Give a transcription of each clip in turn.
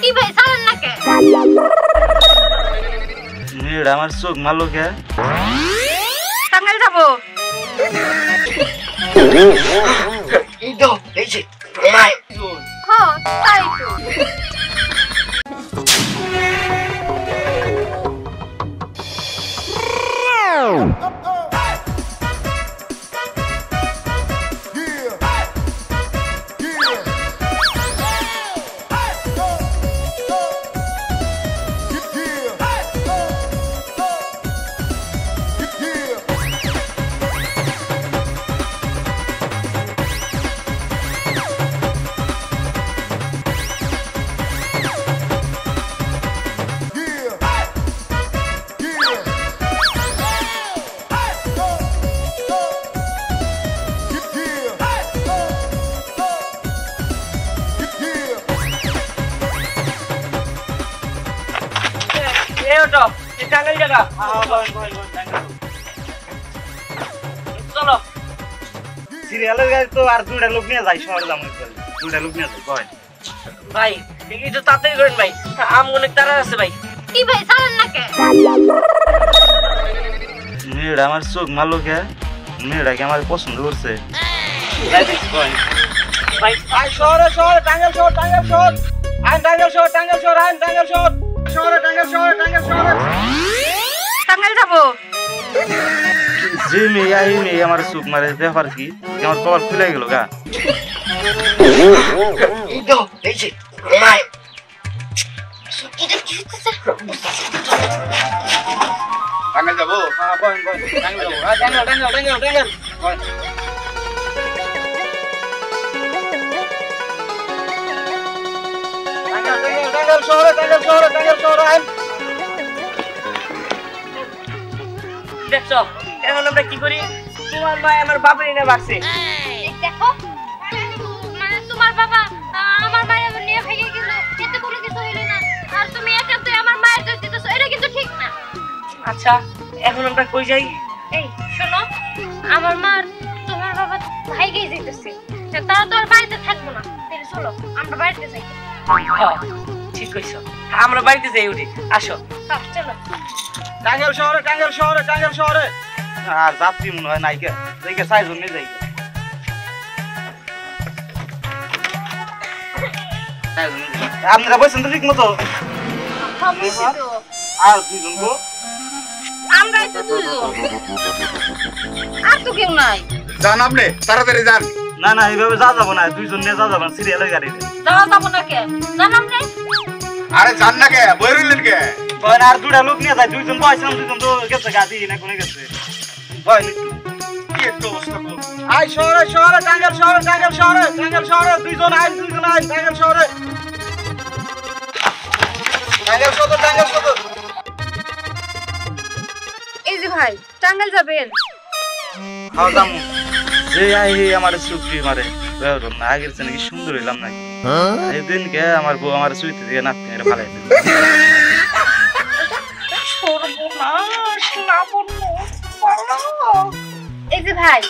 কি ভাই চালান না কে মেয়েটা আমার চোখ মারলো কে টাঙ্গাইল যাবো এই তো এই যে মাই হ্যাঁ তাই তো টাঙ্গাইল জায়গা চলো সিরিয়ালের গাড়ি তো আর দুইটা লোক নিয়ে যাই শহরে যাবো দুইটা লোক নিয়ে যাই কয় ভাই একটু তাড়াতাড়ি করেন ভাই অনেক তাড়া আছে ভাই কি ভাই চালান না কে মেয়েটা আমার চোখ মারলো কে মেয়েটা কি আমার পছন্দ করছে ভাই শহরে টাঙ্গাইল শহর আইন টাঙ্গাইল শহর আইন টাঙ্গাইল শহর টাঙ্গাইল যাবো যে মেয়ে এই মেয়ে আমার চোখ মারে ব্যাপার কি আমার কপাল খুলে গেল গা এই তো এই যে মাই টাঙ্গাইল যাবো টাঙ্গাইল শহরে আইন দেখছো এখন আমরা কি করি তোমার মা আমার বাপের এনে বাড়ছে দেখো মানে তোমার বাবা আমার মায়ের নিয়ে ভেঙে গেল এতে কোনো কিছু হইলো না আর তুমি একান্তই আমার মায়ের দোষ দিতেছো এটা কিন্তু ঠিক না আচ্ছা এখন আমরা কই যাই এই শোনো আমার মা তোমার বাবা ভাইগেই যাইতেছে তারা তো আর বাড়িতে থাকবো না তাহলে চলো আমরা বাড়িতে যাই হ্যাঁ ঠিক কইছো আমরা বাড়িতে যাই উঠি আসো চলো টাঙ্গাইল শহরে আর যাত্রী মনে হয় নাইকে দেখে চাইজন নিয়ে যাই আপনারা বলছেন তো ঠিক মতো আর দুজন গো আমরাই তো দুজন আর তো কেউ নাই যান আপনি তাড়াতাড়ি যান না এইভাবে যা যাবো না দুইজন নিয়ে যা যাবো সিরিয়ালের গাড়িতে যাওয়া যাবো না কে জানাম রে আরে যান না কে বই রইলেন কে আর দুটা লোক নিয়ে যায় দুইজন বয়সাম দুইজন তো গেছে গাড়ি না কোনে গেছে কি একটা অবস্থা আই শহরে টাঙ্গাইল শহরে দুইজন আইন টাঙ্গাইল শহরে টাঙ্গাইল সদর এই যে ভাই টাঙ্গাইল যাবেন খাওয়া দাম যে আই আমার সুপ্রি মারে না আগের চেয়ে নাকি সুন্দর হইলাম নাকি এদিন কে আমার বউ আমার সুইতে দিয়ে নাক মেরে ফালাই দিল এই যে ভাই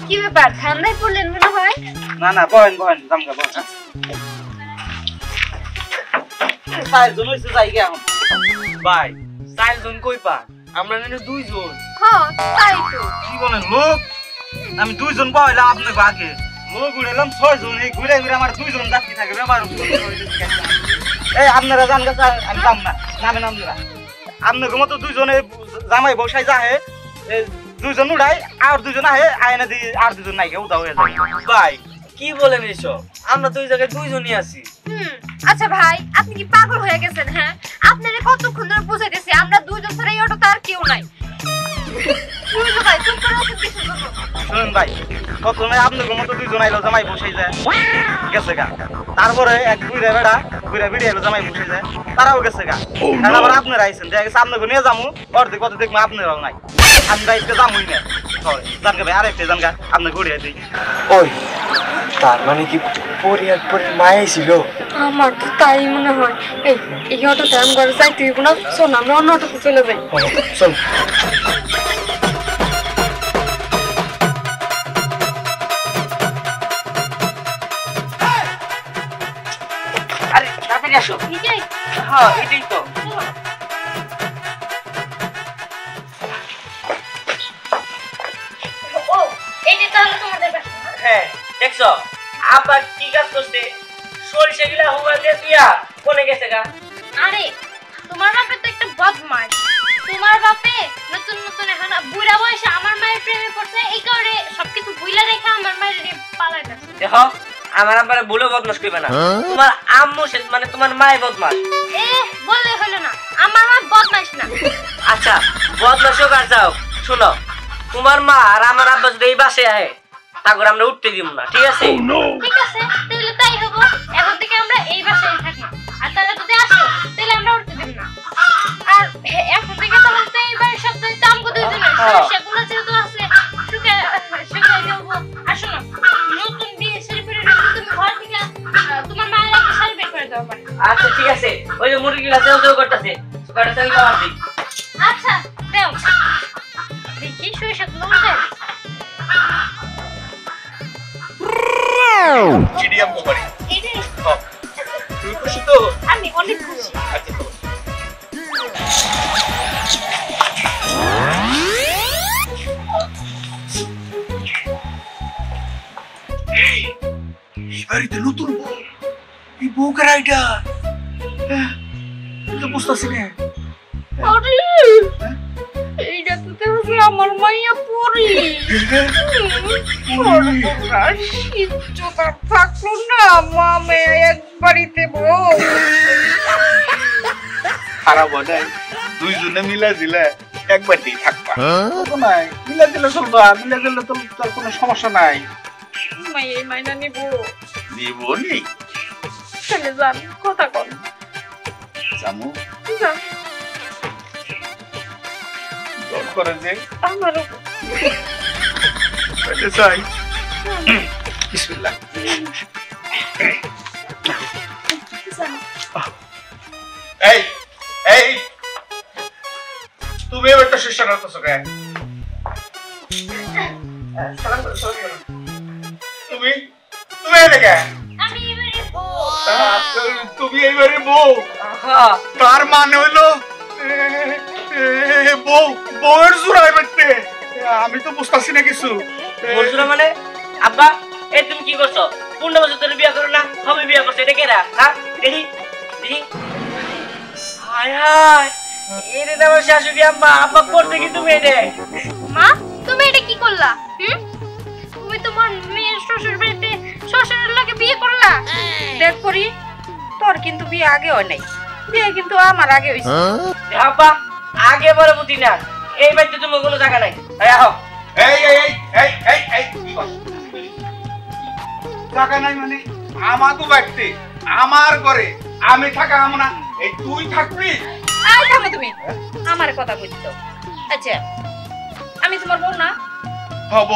কি ব্যাপার ঠান্ডায় পড়লেন মনে হয় না বহেন জামগা বহেন চারজন হইছে যাই গে এখন ভাই চারজন কই পা আমরা নেনে দুইজন হ্যাঁ তাই তো কি বলেন লোক আমি দুইজন বহাইলাম আপনাকে আগে লোক উড়াইলাম 6 জন এই ঘুরে আমার দুইজন যাত্রী থাকে ব্যাপার এই আপনারা জান গেছে আমি যাম না নামেন আপনারা আপনাকে মতো দুইজনে জামাই বসাই যাহে দুইজন উড়াই আর দুইজন আহে আয়না দি আর দুইজন নাই উদা হয়ে যায় ভাই কি বলেন এসব আমরা তো ওই জায়গায় দুইজনই আছি আচ্ছা ভাই আপনি কি পাগল হয়ে গেছেন হ্যাঁ আপনারে কতক্ষণ ধরে বুঝাইতেছি আমরা দুইজন ছাড়া এই অটোতে আর কেউ নাই ভাই চুপ করে আছেন কিছু শুনুন ভাই প্রথমে আপনাদের মতো দুইজন আইলো জামাই বসাই যায় গেছে গা তারপরে এক ঘুরে বিড়ি এলো জামাই বসে যায় তারাও গেছে গা আবার আপনারা আইছেন দেখা গেছে আপনাকে নিয়ে যাবো অর্ধেক কত দেখবো আপনারাও নাই আমি আজকে যামই না জানকে ভাই আরেকটা জানগা আপনি ঘুরিয়ে দিই ওই তার মানে কি পরিবার মায়ে ছিল আমার তো তাই মনে হয় এই অটোতে আমি ঘরে যাইতে হইব না শোন আমরা অন্য অটোতে চলে যাই চল আরে তাড়াতাড়ি আসো। এটাই হ্যাঁ এটাই তো। ও এটা তাহলে তোমাদের বাসা হ্যাঁ দেখছো আব্বা কি কাজ করছে, সরিষা গিলা হুবা দিয়ে তুইয়া কোনে গেছে গা। আরে তোমার বাপে তো একটা বদমাশ তোমার বাপে নতুন নতুন এখন বুড়া বয়সে আমার মায়ের প্রেমে পড়ছে এই কারণে সবকিছু ভুইলা রেখে আমার মায়ের পালাই গেছে দেখো আমার আব্বারে ভুলেও বদমাশ করবে না, তোমার আম্মু মানে তোমার মায়ের বদমাশ। এ বললে হলো না আমার মা বদমাশ না আচ্ছা বদমাশ হোক আর যাও, শোনো তোমার মা আর আমার আব্বা যদি এই বাসে আহে তারপর আমরা উঠতে দিব না, ঠিক আছে? ঠিক আছে তাহলে তাই হবো, এখন থেকে আমরা এই বাসায় থাকি আর তারা যদি আসে তাহলে আমরা উঠতে দিব না। আর এখন থেকে তাহলে তো এই বাড়ির সব দায়িত্ব আমগো দুইজনের, সেগুলো যেহেতু আছে শুকাই দেবো। আর শোনো নতুন বিয়ে শাড়ি পরে রেখে তুমি ঘর থেকে তোমার মায়ের একটা শাড়ি বের করে দেওয়া পারে। আচ্ছা ঠিক আছে, ওই যে মুরগিগুলা তেল তেল করতেছে কয়টা তেল খাওয়া দিই। আচ্ছা দেও দেখি সরিষাগুলো উঠে চিডিয়াম কোম্পানি। এটাই তুমি খুশি তো? আমি অনেক খুশি। আচ্ছা তো এই বাড়িতে নতুন বউ, এই বউ কারা এটা? তো বুঝতেছি না। আরে এইটা তো দেখছি আমার মাইয়া পরি শীতটা থাকলো না মামে এক বাড়িতে বউ খারাপ হয় নাই, দুইজনে মিলা দিলে একবারই থাকবা। তো নাই মিলা দিলে চলবা, মিলা দিলে তো তোর কোনো সমস্যা নাই। মাইয়া মাইনা নিব জীবনই চলে যান কথা কন জামু যান দর করে যে আমারও পেটে চাই। বিসমিল্লাহ। এই এই তুমি এবার তো শিষ্য করতেছো কে? তুমি তুমি এদিকে আমি এবারে বউ তুমি এইবারে বউ, হ্যাঁ তার মানে হইলো বউ বউয়ের জোড়ায় বেটতে। আমি তো বুঝতেছি না কিছু। বলছো না মানে আব্বা এই তুমি কি করছো? 15 বছর ধরে বিয়ে করো না, হবে বিয়ে করছো, এটা কেরা? হ্যাঁ দেখি দেখি হায় হায় এরে না আমার শাশুড়ি আম্মা, আব্বা করতে কি তুমি এটা? মা তুমি এটা কি করলা? তুমি তোমার মেয়ের শ্বশুর বাড়িতে শ্বশুরের লগে বিয়ে করলা? দেখ করি তোর কিন্তু বিয়ে আগে হয় নাই, বিয়ে কিন্তু আমার আগে হইছে। আব্বা আগে বলে বুঝি না, এই বাড়িতে তুমি কোনো জায়গা নাই। আহো এই এই এই এই এই এই কি কথা? টাকা নাই মানে আমাকে বাড়তে আমার ঘরে আমি থাকা আমো না, এই তুই থাকবি? আয় থামো তুমি, আমার কথা কইছো। আচ্ছা আমি তোমার বউ না? হব।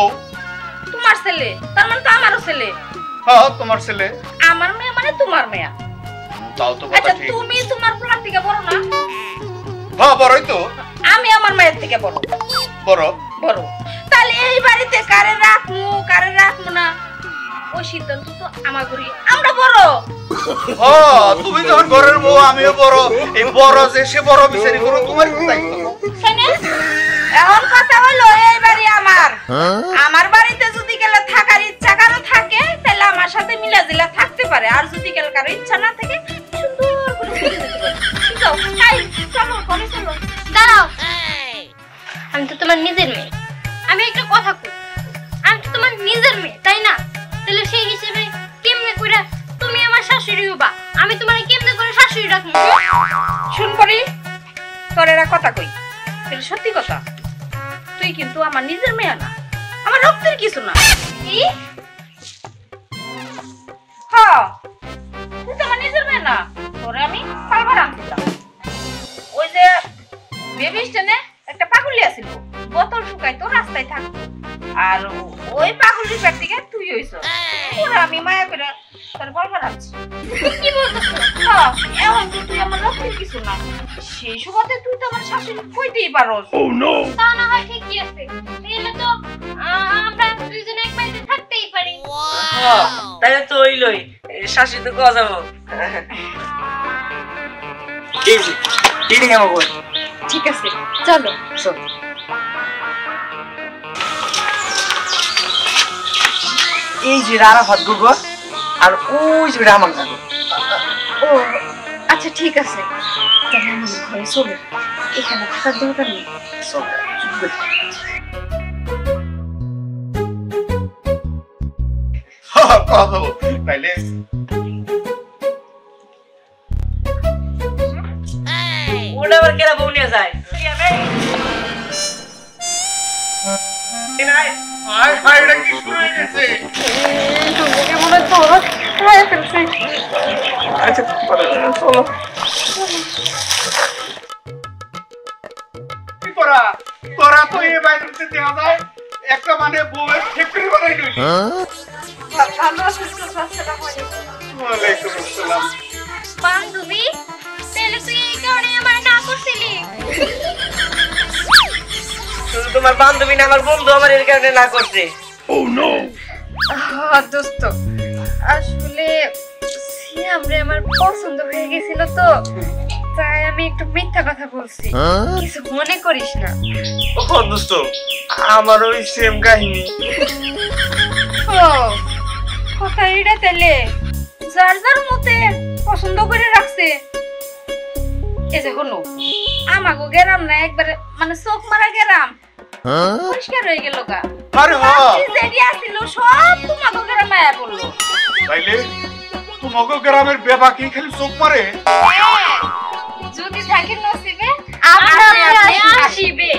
তোমার ছেলে তার মানে তো আমারও ছেলে। হ্যাঁ তোমার ছেলে। আমার মেয়ে মানে তোমার মেয়ে। তাও তো কথা আচ্ছা ঠিক। তুমি তোমার পোলার থেকে বড় না? হ্যাঁ বড়ই তো। আমি আমার মায়ের থেকে বড়। বড় বড় তাহলে এই বাড়িতে কারে রাখমু কারে রাখমু না ওই সিদ্ধান্ত তো আমার করি, আমরা বড়। হ্যাঁ তুমি যখন ঘরের বউ আমিও বড়, এই বড় যে সে বড় বিচারি করো তোমার কি দায়িত্ব? শোনে এখন কথা হলো এই বাড়ি আমার, আমার বাড়িতে যদি গেলে থাকার ইচ্ছা কারো থাকে তাহলে আমার সাথে মিলাজিলা থাকতে পারে, আর যদি গেলে কারো ইচ্ছা না থাকে সুন্দর করে চলে যেতে পারে। যাও তাই চলো ঘরে চলো। দাঁড়াও আমি তো তোমার নিজের মেয়ে, আমি একটা কথা কই আমি তো তোমার নিজের মেয়ে তাই না? তাহলে সেই হিসেবে কেমনে কইরা তুমি আমার শাশুড়ি হবা, আমি তোমারে কেমনে করে শাশুড়ি রাখবো? শুন পরি তোর এরা কথা কই তাহলে সত্যি কথা, তুই কিন্তু আমার নিজের মেয়ে না, আমার রক্তের কিছু না। কি হ্যাঁ তুই তো আমার নিজের মেয়ে না, তোরে আমি পালবার আনছিলাম। ওই যে বেবি স্ট্যান্ডে একটা পাগলি আছিল, বোতল শুকাইতো রাস্তায় থাকতো, আর ওই পাগলির পেট থেকে তুই হইছ, তোরে আমি মায়া করে তোর পালবার আনছি। কি বলতেছো? হ্যাঁ এখন তো তুই আমার রক্তের কিছু না, সেই সুবাদে তুই তো আমার শাশুড়ি কইতেই পারোস। তা না হয় ঠিকই আছে, তাহলে তো আমরা দুইজনে এক বাড়িতে থাকতেই পারি। তাহলে তো হইলই, শাশুড়ি তো কথা যাবো। এই যে এটাই আমার বই। ঠিক আছে চলো। চল। এই যে আরাফাত গুগো আর ওই যে আমার গাগো। ও আচ্ছা ঠিক আছে, তাহলে আমার ঘরে চলো, এখানে থাকার দরকার নেই। চল। কথা তাইলে ওটা আবার কেরা বউ নিয়ে যায়? হাই হাই এটা কি শুরু হয়ে গেছে আচ্ছা চলো। কি করা তোরা তো এই বাইরেতে দেওয়া যায় একটা মানে বউয়ের ফ্যাক্টরি বানাই দিলি ওয়ালাইকুম আসসালাম বান্ধবী, তাহলে তুই এই কারণে আমার না করছিলি? শুধু তোমার বান্ধবী না আমার বন্ধু আমার এর কারণে না করছে। দোস্ত আসলে সিয়ামরে আমার পছন্দ হয়ে গেছিল তো, তাই আমি একটু মিথ্যা কথা বলছি, কিছু মনে করিস না। ও দোস্ত আমার ওই সেম কাহিনী ও কথা এটা তাহলে যার যার মতে পছন্দ করে রাখছে। এই যে হলো আমাগো গেরাম না একবারে মানে চোখ মারা গেরাম পরিষ্কার হয়ে গেল গা। আরে হ্যাঁ যেটি আসছিল সব তোমাগো গেরাম আয়া পড়লো। তাইলে তোমাকে গ্রামের বেবা কি খালি চোখ মারে যদি থাকে নসিবে আপনি আসিবে।